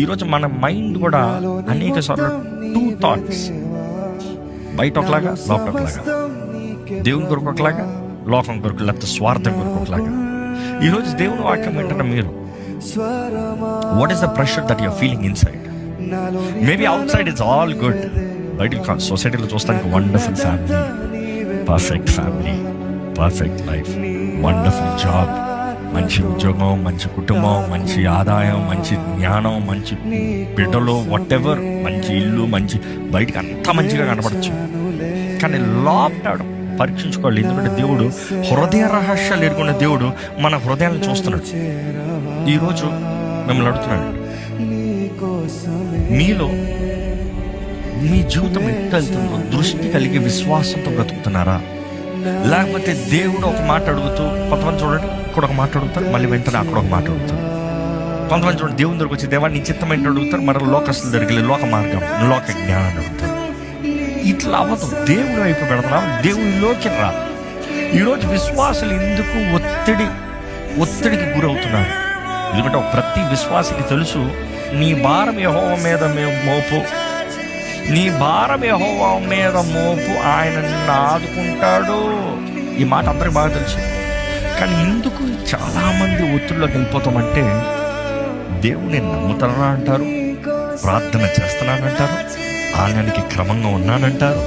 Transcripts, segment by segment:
ఈరోజు మన మైండ్ కూడా అనేక సార్లు టూ థాట్స్, బయట ఒకలాగా లోపల ఒకలాగా, దేవుని కొరకు ఒకలాగా, లోకం కొరకు లేకపోతే స్వార్థం కొరకు ఒకలాగా. ఈరోజు దేవుని వాక్యం ఏంటంటే మీరు what is the pressure that you're feeling inside? Maybe outside it's all good. బయట సొసైటీలో చూస్తానికి wonderful family, perfect family, perfect life, wonderful job, మంచి ఉద్యోగం, మంచి కుటుంబం, మంచి ఆదాయం, మంచి జ్ఞానం, మంచి బిడ్డలు, వాట్ ఎవర్, మంచి ఇల్లు, మంచి బయటకు అంతా మంచిగా కనపడచ్చు. కానీ లోపల పరీక్షించుకోవాలి. ఎందుకంటే దేవుడు హృదయ రహస్యాలు ఎరుగున్న దేవుడు మన హృదయాలను చూస్తున్నాడు. ఈరోజు మిమ్మల్ని అడుగుతున్నాడు, మీలో మీ జీవితం ఎట్లా వెళ్తుందో దృష్టి కలిగి విశ్వాసంతో బ్రతుకుతున్నారా? లేకపోతే దేవుడు ఒక మాట అడుగుతూ, కొంతమంది చూడండి ఇక్కడ ఒక మాట అడుగుతారు, మళ్ళీ వెంటనే అక్కడ ఒక మాట అడుగుతారు. కొంతమంది చూడండి దేవుని దగ్గరకు వచ్చి దేవా నీ చిత్తం ఏంటో అడుగుతారు, మరి లోకస్తుల దగ్గరికి లోక మార్గం, లోక జ్ఞానాన్ని అడుగుతారు. ఇట్లా అవ్వదు. దేవుడు వైపు పెడతాం, దేవునిలోకి రా. ఈరోజు విశ్వాసులు ఎందుకు ఒత్తిడికి గురవుతున్నారు? ఎందుకంటే ప్రతి విశ్వాసికి తెలుసు, నీ భారం యెహోవా మీద మోపు, నీ భారం యెహోవా మీద మోపు, ఆయన నిన్ను ఆదుకుంటాడు. ఈ మాట అందరికి బాగా తెలుసు. కానీ ఎందుకు చాలామంది ఒత్తిడిలోకి వెళ్ళిపోతామంటే, దేవుని నమ్ముతానా అంటారు, ప్రార్థన చేస్తున్నానంటారు, ఆలయానికి క్రమంగా ఉన్నానంటారు,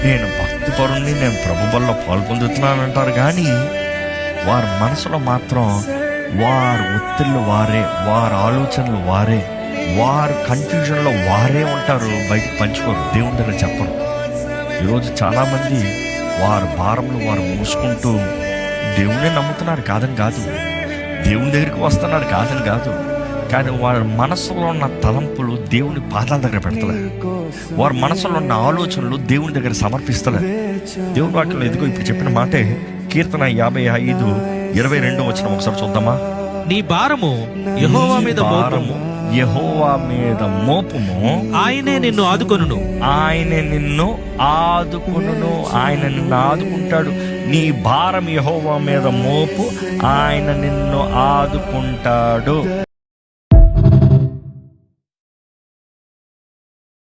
నేను భక్తిపరుణ్ణి, నేను ప్రభు వల్ల పాల్పొందుతున్నానంటారు. కానీ వారి మనసులో మాత్రం వారి ఒత్తిళ్ళు వారే, వారి ఆలోచనలు వారే, వారు కన్ఫ్యూజన్లో వారే ఉంటారు. బయటకు పంచుకోరు, దేవుని దగ్గర చెప్పరు. ఈరోజు చాలామంది వారి భారంలో వారు మూసుకుంటూ దేవునే నమ్ముతున్నారు, కాదని కాదు, దేవుని దగ్గరికి వస్తున్నారు, కాదని కాదు. కానీ వారి మనసులో ఉన్న తలంపులు దేవుని పాదాల దగ్గర పెడతలే, వారి మనసులో ఉన్న ఆలోచనలు దేవుని దగ్గర సమర్పిస్తలే. దేవుని వాక్యంలో ఎదుగో ఇప్పుడు చెప్పిన మాటే కీర్తన 55:22 వచనం ఒకసారి చూద్దామా? నీ భారము యెహోవా మీద మోపుము, యెహోవా మీద మోపుము, ఆయనే నిన్ను ఆదుకొనును, ఆయనే నిన్ను ఆదుకొనును, ఆయన నిన్ను ఆదుకుంటాడు. నీ భారం యెహోవా మీద మోపు, ఆయన నిన్ను ఆదుకుంటాడు.